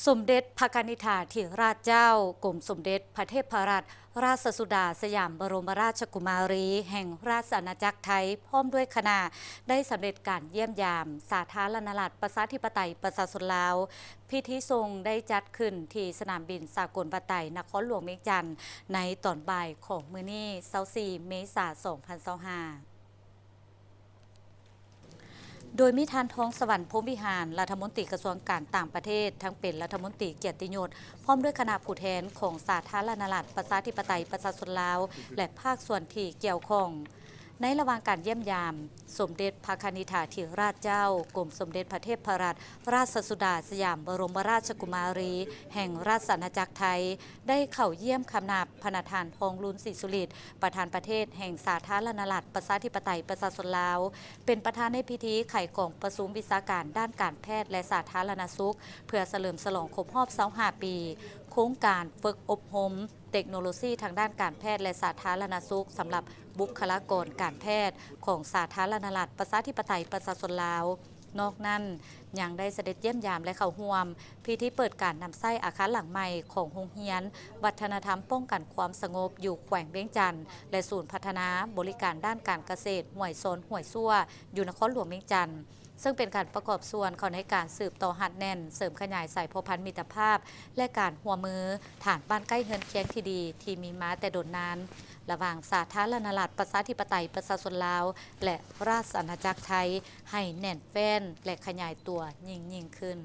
สมเด็จพระกนิษฐาธิราชเจ้ากรมสมเด็จพระเทพรัตนราชสุดาสยามบรมราชกุมารี แห่งราชอาณาจักรไทยพร้อมด้วยคณะได้สำเร็จการเยี่ยมยามสาธารณรัฐประชาธิปไตยประชาชนลาวพิธีทรงได้จัดขึ้นที่สนามบินสากลปาไตยนครหลวงเวียงจันทน์ในตอนบ่ายของมื้อนี้24เมษายน2025โดยมีทานทองสวรรค์พรหมวิหารรัฐมนตรีกระทรวงการต่างประเทศทั้งเป็นรัฐมนตรีเกียรติยศพร้อมด้วยคณะผู้แทนของสาธารณรัฐประชาธิปไตยประชาชนลาวและภาคส่วนที่เกี่ยวข้องในระหว่างการเยี่ยมยามสมเด็จพระกนิษฐาธิราชเจ้ากรมสมเด็จพระเทพรัตนราชสุดาสยามบรมราชกุมารี แห่งราชอาณาจักรไทยได้เข้าเยี่ยมคำนับพระทานทองลุนศรีสุริตประธานประเทศแห่งสาธารณรัฐประชาธิปไตยประชาชนลาวเป็นประธานในพิธีไขกล่องประชุมวิชาการด้านการแพทย์และสาธารณสุขเพื่อเฉลิมฉลองครบรอบ25 ปีโครงการฝึกอบรมเทคโนโลยีทางด้านการแพทย์และสาธารณสุขสำหรับบุคลากรการแพทย์ของสาธารณรัฐประชาธิปไตยประชาชนลาวนอกนั้นยังได้เสด็จเยี่ยมยามและเข้าร่วมพิธีเปิดการนำไส้อาคารหลังใหม่ของโรงเรียนวัฒนธรรมป้องกันความสงบอยู่แขวงเวียงจันทน์และศูนย์พัฒนาบริการด้านการเกษตรห้วยโซนห้วยซั่วอยู่นครหลวงเวียงจันทน์ซึ่งเป็นการประกอบส่วนเข้าในการสืบต่อหัดแน่นเสริมขยายสายพันธุ์มิตรภาพและการหัวมือฐานบ้านใกล้เฮือนเคียงที่ดีที่มีมาแต่โดนนานระหว่างสาธารณรัฐประชาธิปไตยประชาชนลาวและราชอาณาจักรไทยให้แน่นแฟ้นและขยายตัวยิ่งขึ้น